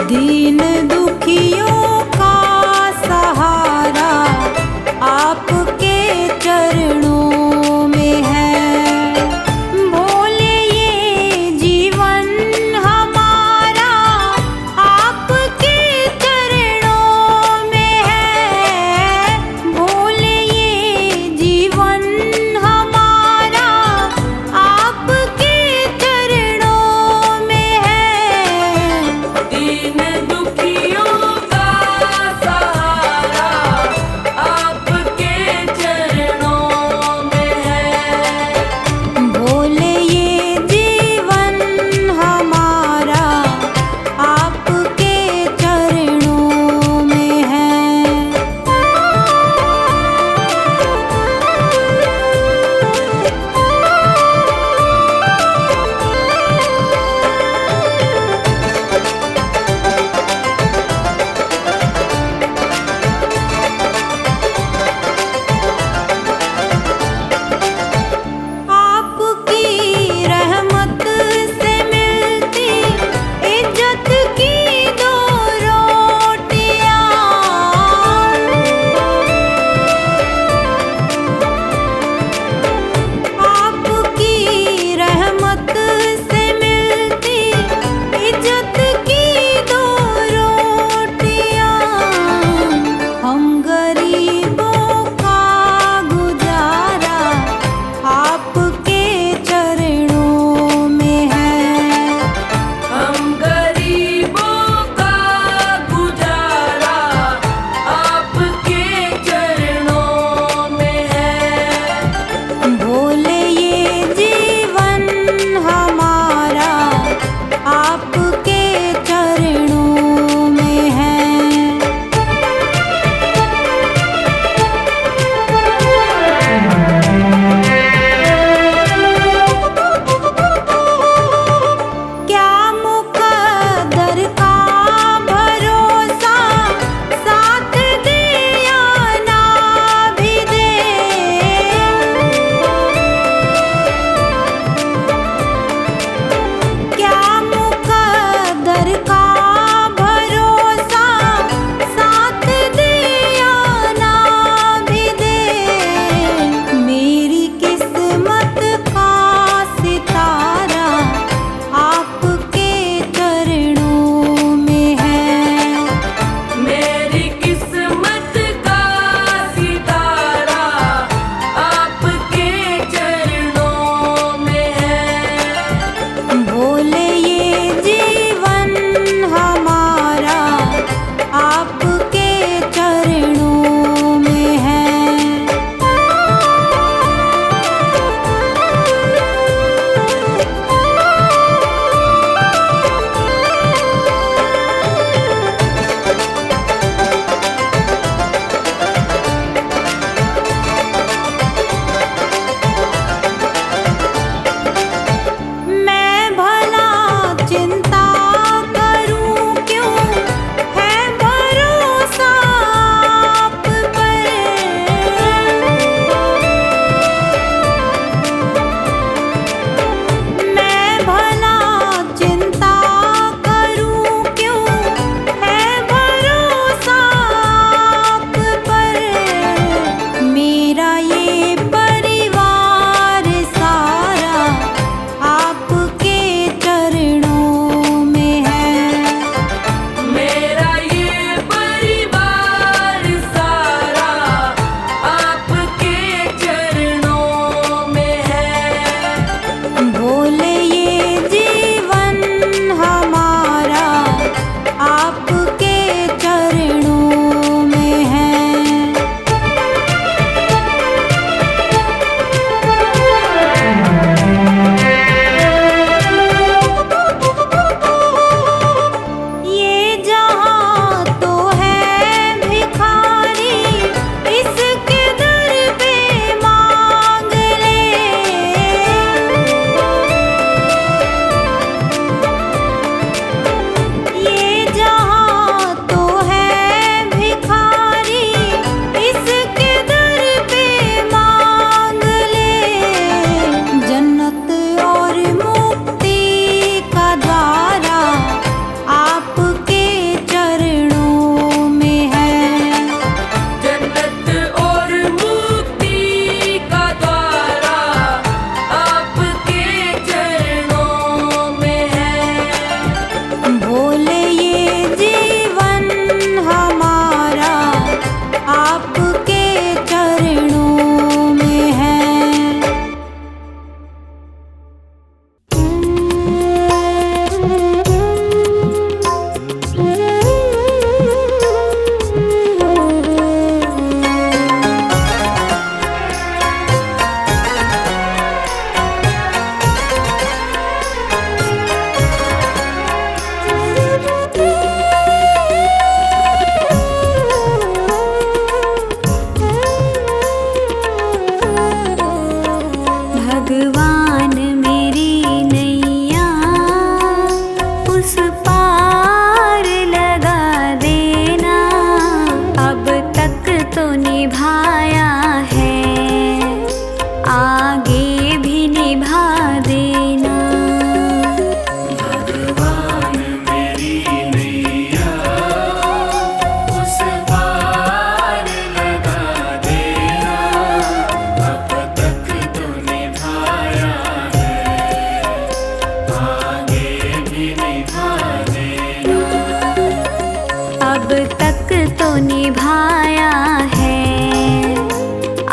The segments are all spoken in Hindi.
दीन दुखियों का सहारा आपके चरणों में है। भोले ये जीवन हमारा आपके चरणों में है। भोले ये जीवन हमारा आपके चरणों में है। दीन दुखी अब तक तो निभाया है,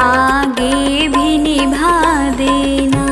आगे भी निभा देना।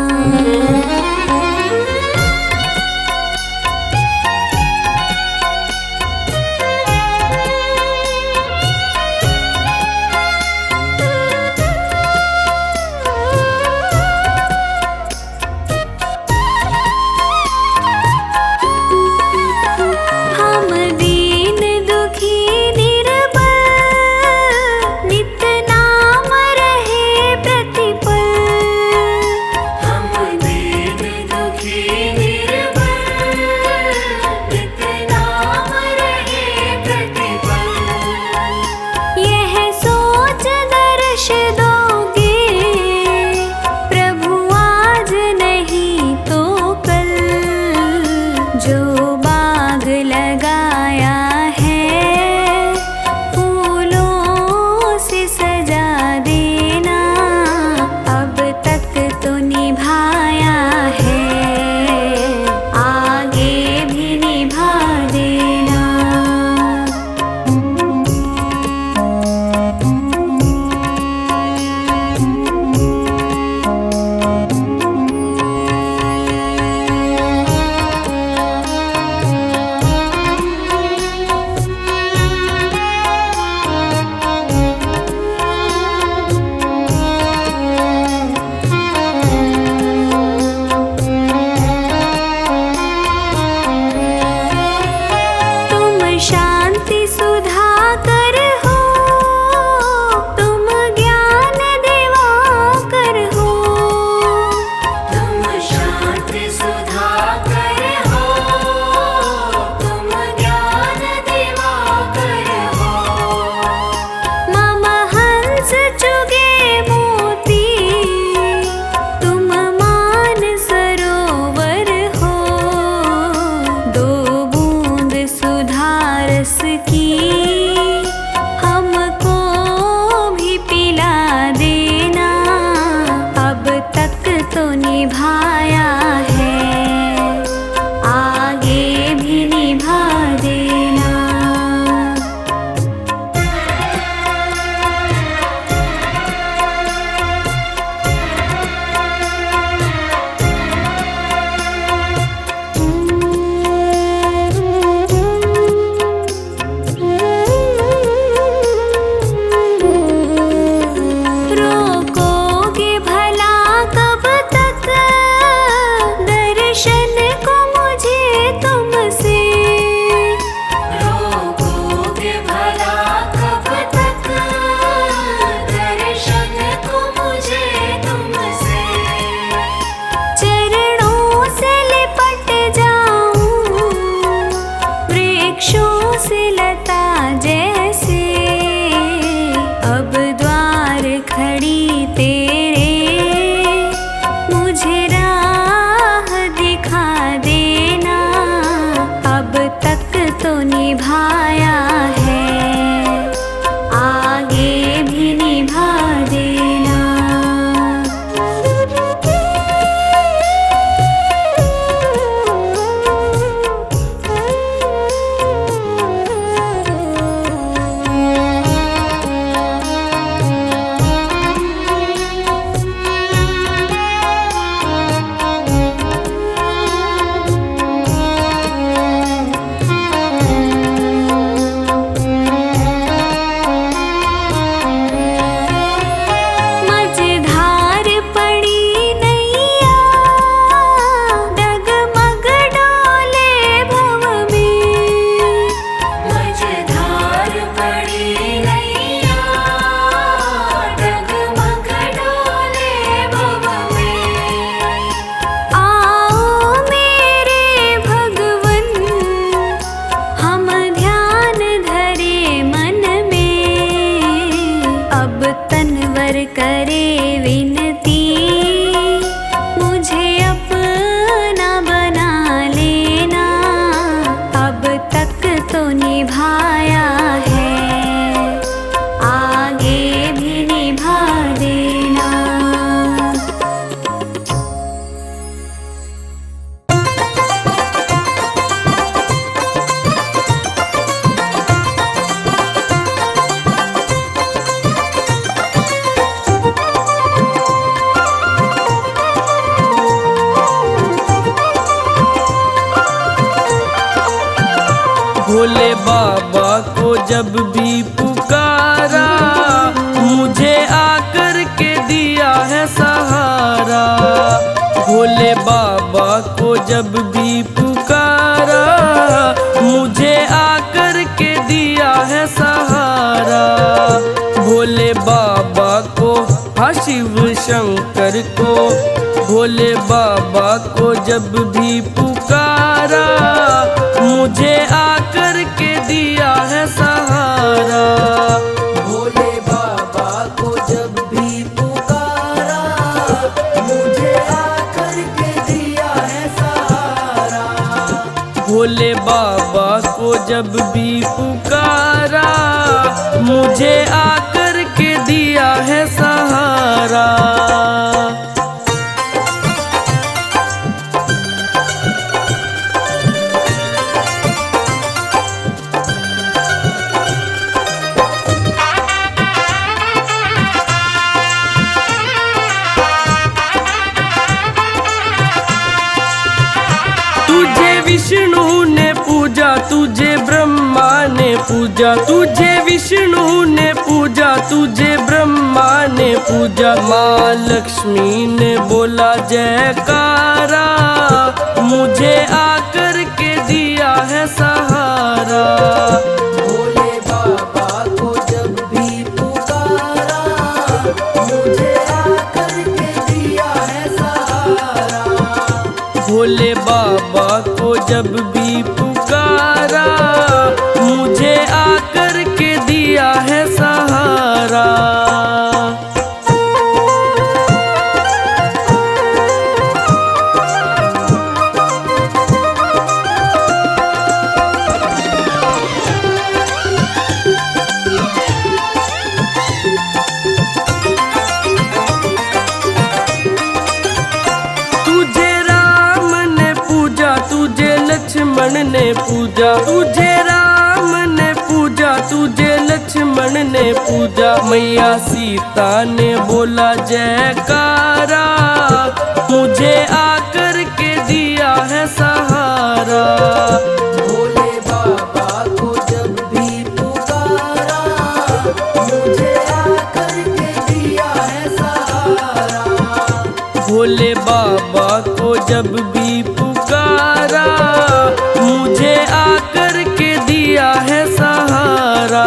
भोले बाबा को जब भी पुकारा, मुझे आकर के दिया है सहारा। भोले बाबा को जब भी पुकारा, मुझे आकर के दिया है सहारा। भोले बाबा को, हाँ शिव शंकर को, भोले बाबा को जब भी पुकारा, मुझे आकर के दिया है सहारा। भोले बाबा को जब भी पुकारा, मुझे आकर के दिया है सहारा। भोले बाबा को जब भी पुकारा, मुझे आकर के दिया है सहारा। विष्णु ने पूजा, तुझे ब्रह्मा ने पूजा, तुझे विष्णु ने पूजा, तुझे ब्रह्मा ने पूजा। माँ लक्ष्मी ने बोला जयकारा, मुझे आकर के दिया है सहारा। भोले बाबा को जब भी पुकारा, मुझे आकर के दिया है सहारा। भोले बाबा को जब भी पुकारा, मुझे आकर के दिया है सहारा। लक्ष्मण ने पूजा, तुझे राम ने पूजा, तुझे लक्ष्मण ने पूजा। मैया सीता ने बोला जयकारा, मुझे आकर के दिया है सहारा। भोले बाबा को जब भी पुकारा, मुझे आकर के दिया है सहारा। भोले बाबा को जब भी पुकारा, मुझे आकर के दिया है सहारा।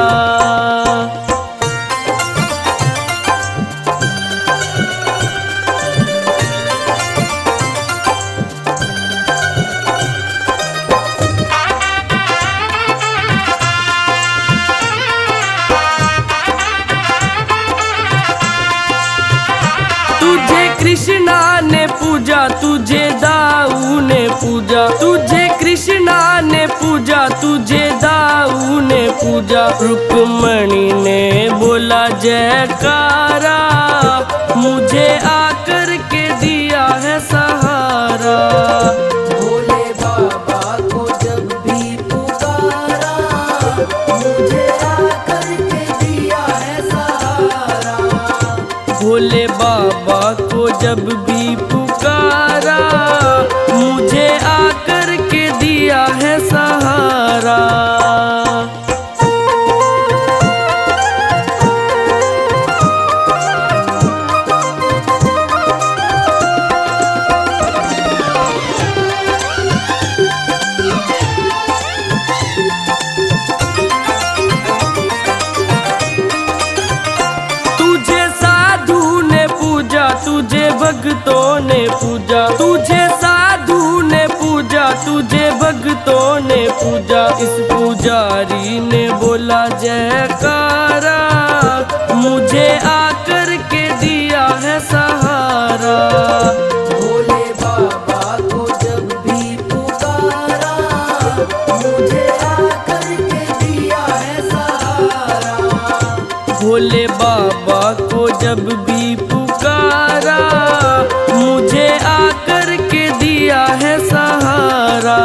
तुझे कृष्णा ने पूजा, तुझे दाऊ ने पूजा, तुझे कृष्णा ने पूजा, तुझे दाऊ ने पूजा। रुक्मणी ने बोला जयकारा, मुझे आकर के दिया है सहारा। भोले बाबा को जब भी पुकारा, मुझे आकर के दिया है सहारा। भोले बाबा को जब भी पुकारा, मुझे आकर के दिया है सहारा। तुझे भक्तों ने पूजा, तुझे साधु ने पूजा, तुझे भक्तों ने पूजा। इस पुजारी ने बोला जयकारा, मुझे आकर के दिया है सहारा। भोले बाबा को जब भी पुकारा, मुझे आकर के दिया है सहारा। भोले बाबा को जब भी पुकारा, मुझे आकर के दिया है सहारा।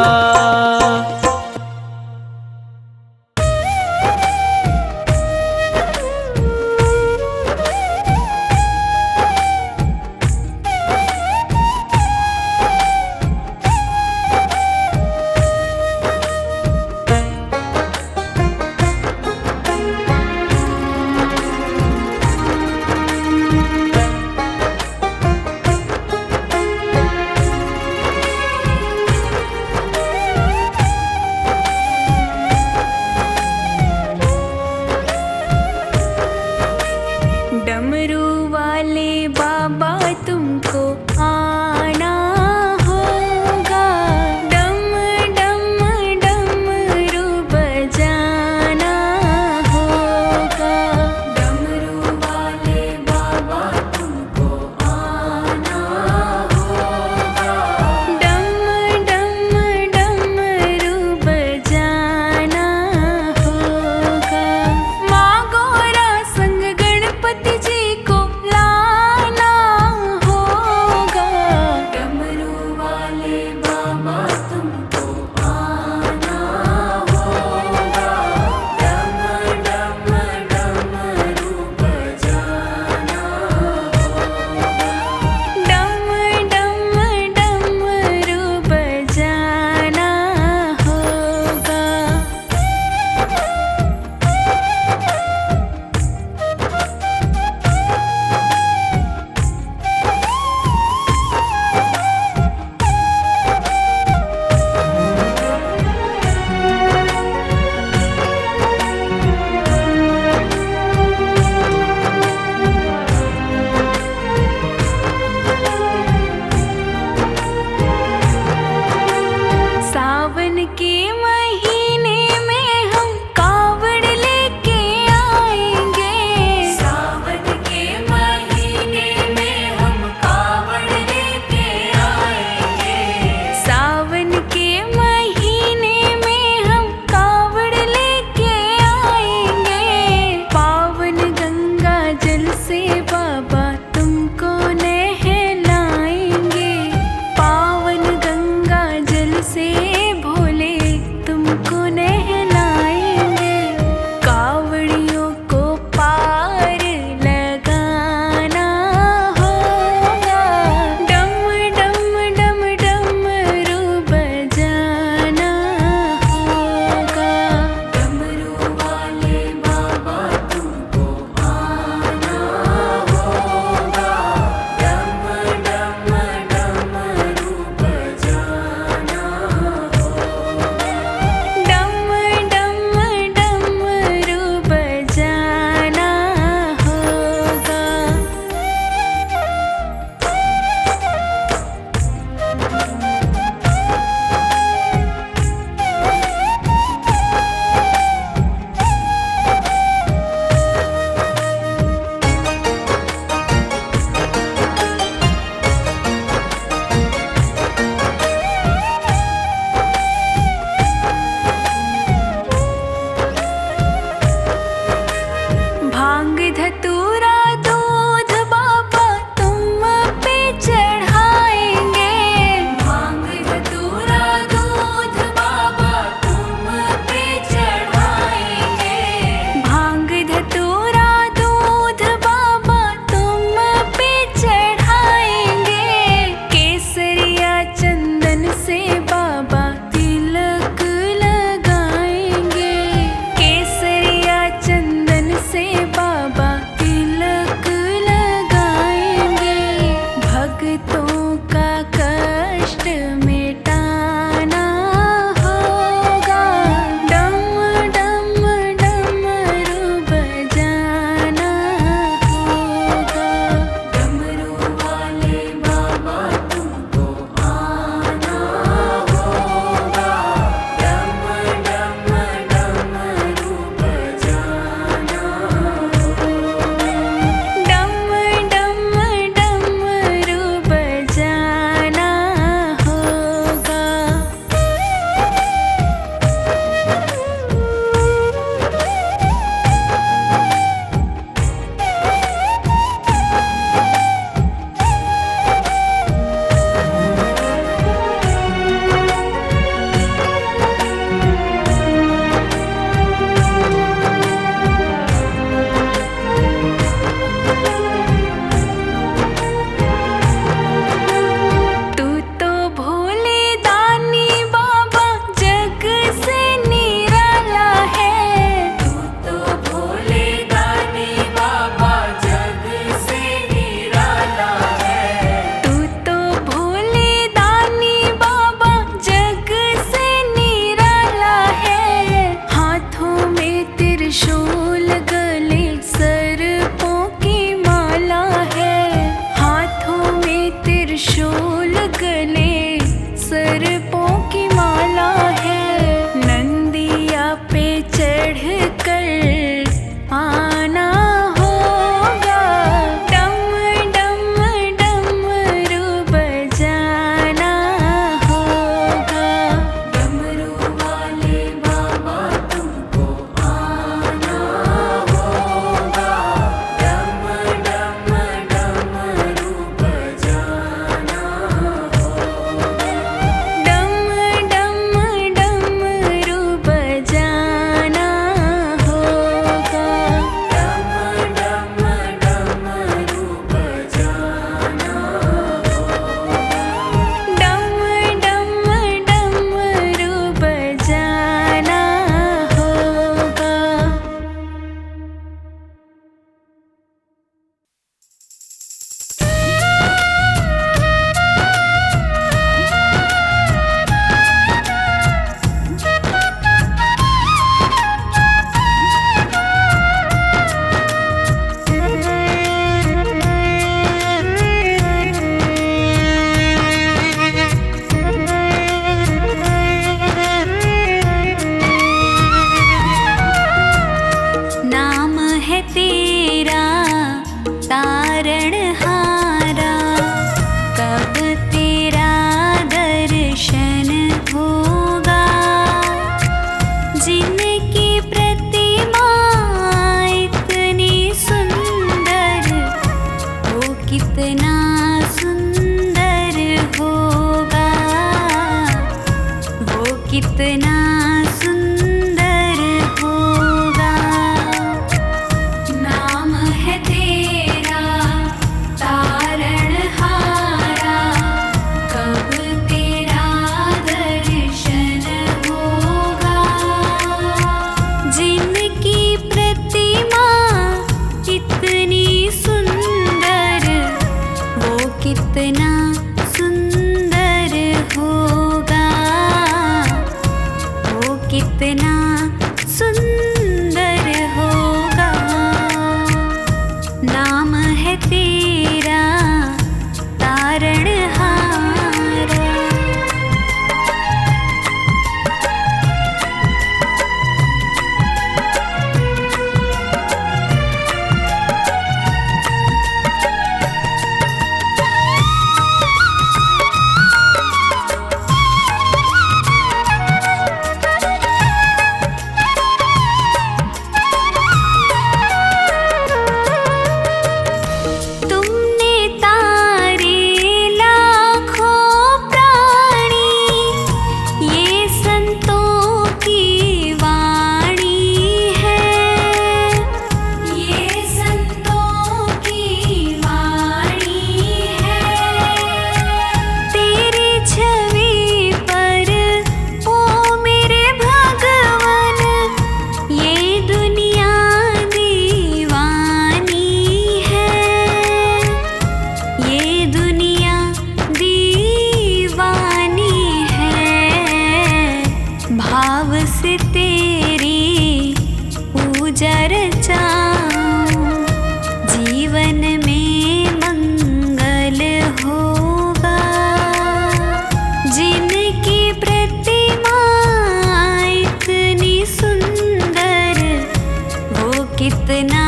कितना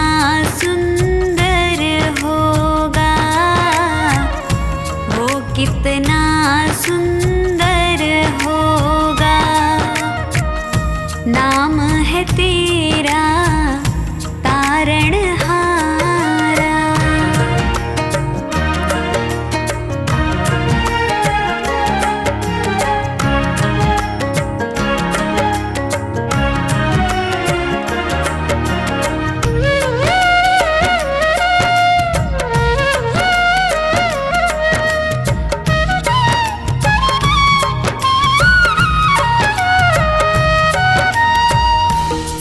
सुंदर होगा, वो कितना सुंदर होगा। नाम है तेरा तारणहारा।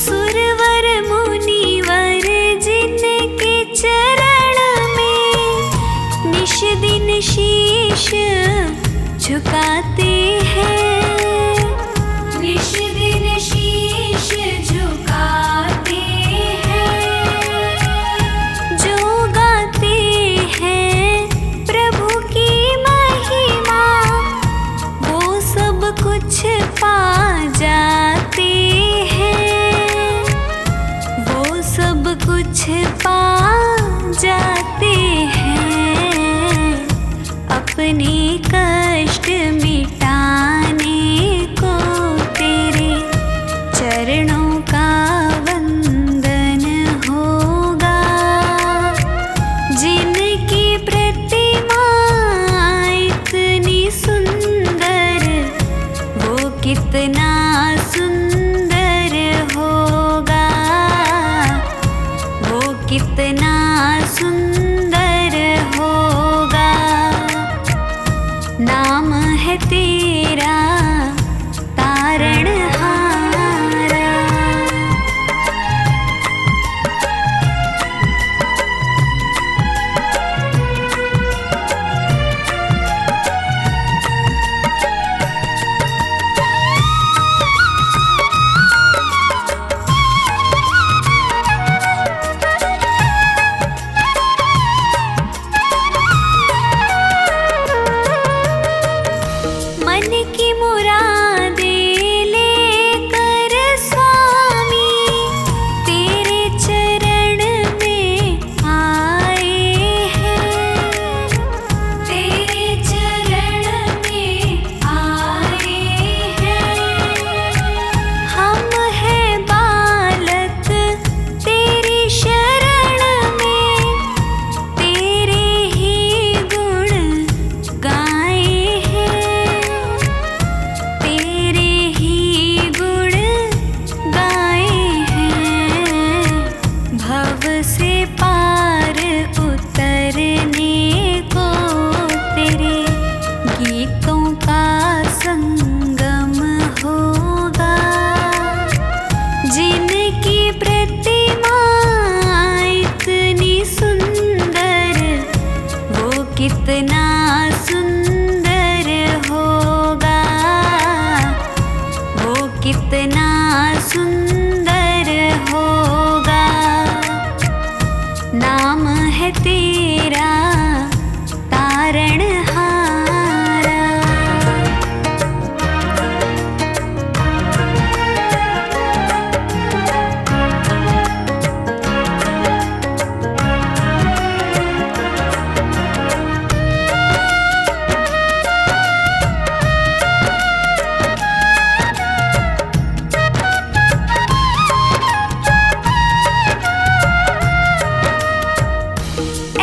सुरवर मुनिवर जिनके चरण में निश दिन शीश झुकाते हैं, निश दिन शीश झुकाते हैं। जो गाते हैं प्रभु की महिमा, वो सब कुछ पा जाते हैं, वो सब कुछ पा जाते हैं। अपने कष्ट मिटाने को तेरे चरणों का वंदन होगा। जिनकी प्रतिमा इतनी सुंदर, वो कितना सुंदर होगा, वो कितना सुंदर होगा। नाम है तेरा तारणहारा। मन की मुरादें लेकर स्वामी तेरे चरण में आए हैं, तेरे चरण में आए हैं। हम हैं बालक तेरी शरण में, तेरे ही गुण गाए हैं, तेरे ही गुण गाए हैं। भव से पार उतरने को तेरे गीतों का संगम होगा। जिनकी प्रतिमा इतनी सुंदर, वो कितना सुंदर होगा, वो कितना सुंदर होगा। नाम है तेरा तारणहारा।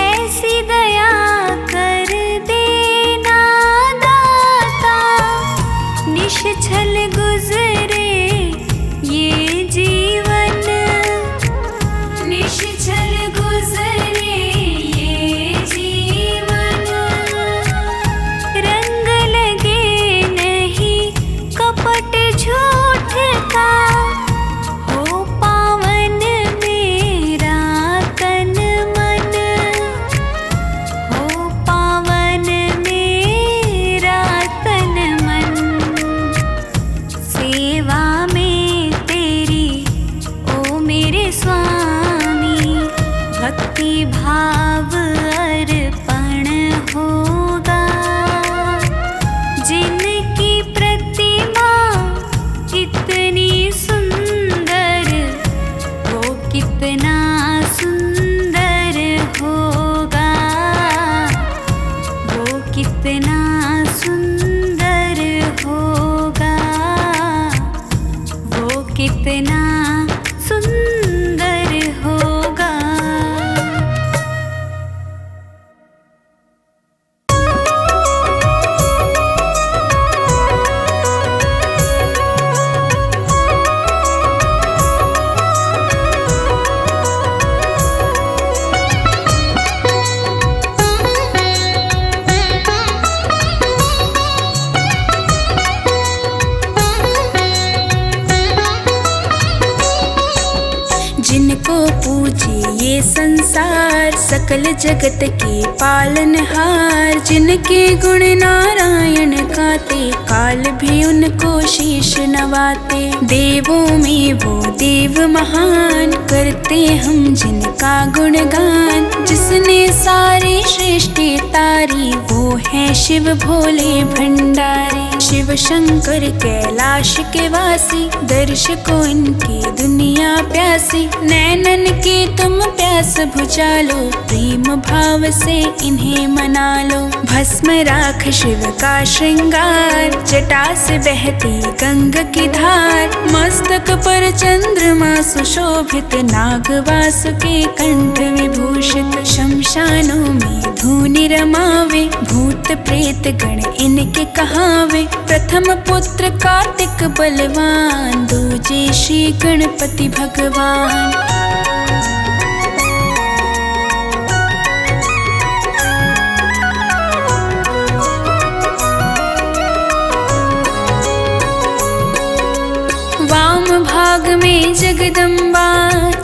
ऐसी दया कर देना दाता, निश्छल गुजरे ये जीवन, निश्छल गुजरे ये जीवन। रंग लगे नहीं कपट झूठ का, हो पावन मेरा तन मन, हो पावन मेरा तन मन। सेवा में तेरी ओ मेरे स्वामी, भक्ति भाव अर्पण होगा। जिनकी प्रतिमा इतनी सुंदर, वो कितना जिनको पूजे ये संसार, सकल जगत के पालनहार। जिनके गुण नारायण गाते, काल भी उनको शीश नवाते। देवों में वो देव महान, करते हम जिनका गुणगान। जिसने सारी सृष्टि तारी, वो है शिव भोले भंडारी। शिव शंकर कैलाश के वासी, दर्श को इनकी दुनिया प्यासी। नैनन की तुम प्यास बुझा लो, प्रेम भाव से इन्हें मना लो। भस्म राख शिव का श्रृंगार, जटा से बहती गंगा की धार। मस्तक पर चंद्रमा सुशोभित, नाग वासुकी कंठ विभूषित। शमशानों में धूनि रमावे, भूत प्रेत गण इनके कहावे। प्रथम पुत्र कार्तिक बलवान, दूजे श्री गणपति भगवान। वाम भाग में जगदम्बा,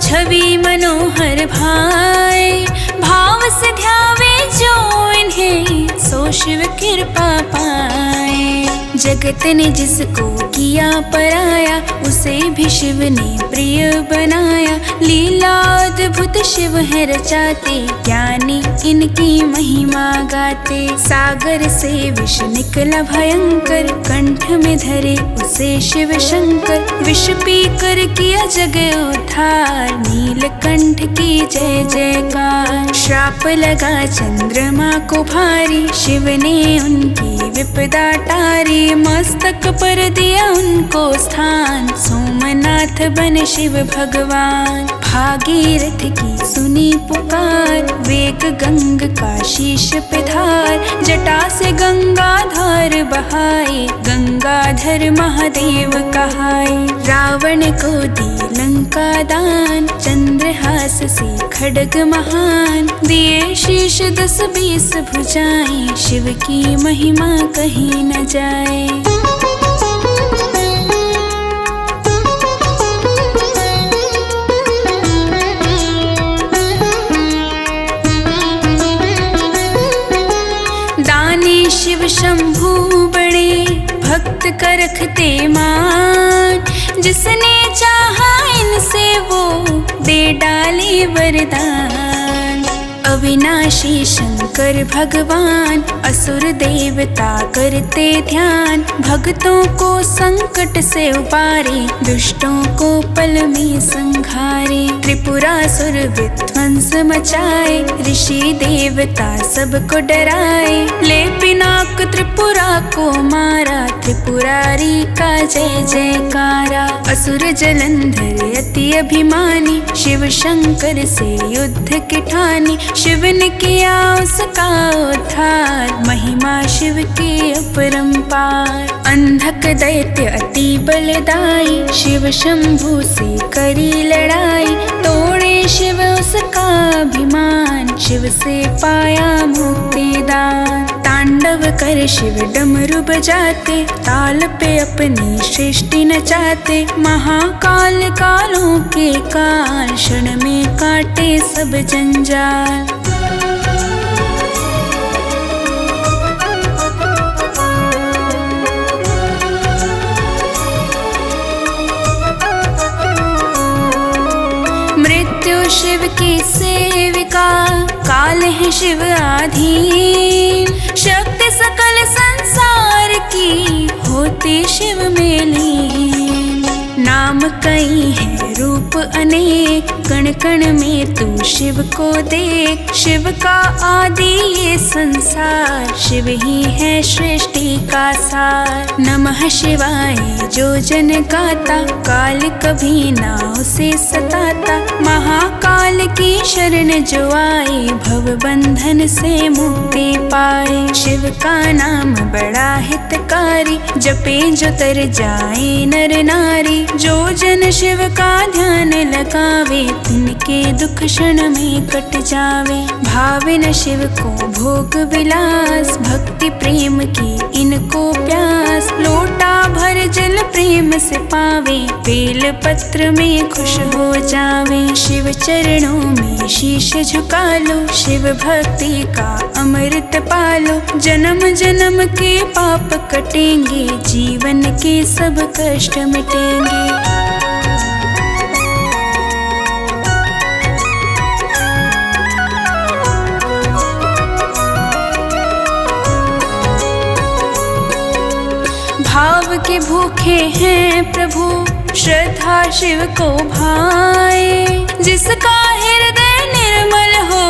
छवि मनोहर भाए। भाव से ध्यावे जो इन्हें, सो शिव कृपा पाए। जगत ने जिसको किया पराया, उसे भी शिव ने प्रिय बनाया। लीला अद्भुत शिव है रचाते, ज्ञानी इनकी महिमा गाते। सागर से विष निकला भयंकर, कंठ में धरे उसे शिव शंकर। विष पी कर किया जग उद्धार, नीलकंठ की जय जयकार। श्राप लगा चंद्रमा को भारी, शिव ने उनकी विपदा टारी। मस्तक पर दिया उनको स्थान, सोमनाथ बन शिव भगवान। भागीरथ की सुनी पुकार, वेग गंग का शीश पे धार। जटा से गंगाधार बहाए, गंगाधर महादेव कहाए। रावण को दी लंका दान, चंद्रहास से खड्ग महान। दिए शीश 10-20 भुजाएं, शिव की महिमा कहीं न जाए। दानी शिव शंभू बड़े, भक्त का रखते मान। जिसने चाहा इनसे वो, दे डाले वरदान। अविनाशी शंकर भगवान, असुर देवता करते ध्यान। भक्तों को संकट से उबारे, दुष्टों को पल में संघारे। त्रिपुरासुर विध्वंस मचाए, ऋषि देवता सबको डराए। ले पिनाक त्रिपुरा को मारा, त्रिपुरारी का जय जयकारा। असुर जलंधर अति अभिमानी, शिव शंकर से युद्ध की ठानी। शिव ने किया उसका उद्धार, महिमा शिव की अपरंपार। अंधक दैत्य अति बलदाई, शिव शंभु से करी लड़ाई। तोड़े शिव उसका अभिमान, शिव से पाया मुक्ति दान। तांडव कर शिव डमरू बजाते, ताल पे अपनी सृष्टि नचाते। महाकाल कालों के काल, क्षण में काटे सब जंजाल। मृत्यु शिव की सेविका, काल है शिव आधीन। शक्ति सकल संसार की, होती शिव में लीन। नाम कई है रूप अनेक, कण कण में तू शिव को देख। शिव का आदि ये संसार, शिव ही है सृष्टि का सार। नमः शिवाय जो जन गाता, काल कभी ना उसे सताता। महाकाल की शरण जो आए, भव बंधन से मुक्ति पाए। शिव का नाम बड़ा हितकारी, जपे जो तर जाए नर नारी। जो जन शिव का ध्यान लगावे, तिनके दुख क्षण में कट जावे। भावे न शिव को भोग विलास, भक्ति प्रेम की इनको प्यास। लोटा भर जल प्रेम से पावे, बेल पत्र में खुश हो जावे। शिव चरणों में शीश झुका लो, शिव भक्ति का अमृत पालो। जन्म जन्म के पाप कटेंगे, जीवन के सब कष्ट मिटेंगे। भाव के भूखे हैं प्रभु, श्रद्धा शिव को भाए। जिसका हृदय निर्मल हो,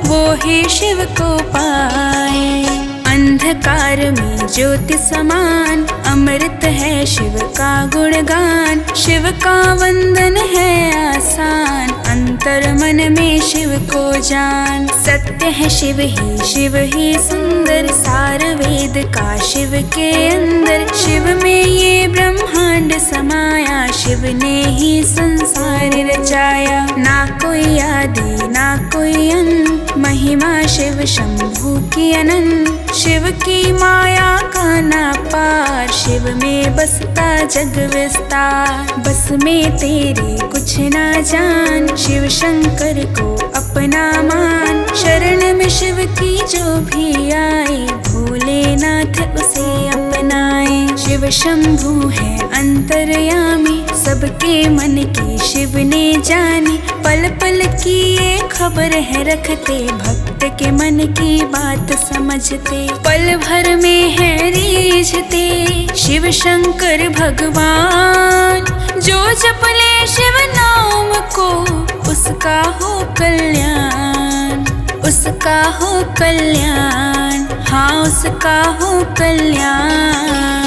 वो ही शिव को पाए। अंधकार में ज्योति समान, अमृत है शिव का गुणगान। शिव का वंदन है आसान, अंतर मन में शिव को जान। सत्य है शिव ही सुंदर, सार वेद का शिव के अंदर। शिव में ये ब्रह्मांड समाया, शिव ने ही संसार रचाया। ना कोई आदि ना कोई अंत, महिमा शिव शंभू की अनंत। शिव की माया का ना पार, शिव में बसता जग विस्तार। बस में तेरे कुछ ना जान, शिव शंकर को अपना मान। शरण में शिव की जो भी आए, भोलेनाथ उसे अपनाए। शिव शंभू है अंतर्यामी, सबके मन की शिव ने जानी। पल पल की ये खबर है रखते, भक्त के मन की बात समझते। पल भर में है रीझते, शिव शंकर भगवान। जो जप ले शिव नाम को, उसका हो कल्याण, उसका हो कल्याण। हाँ, उसका हो कल्याण।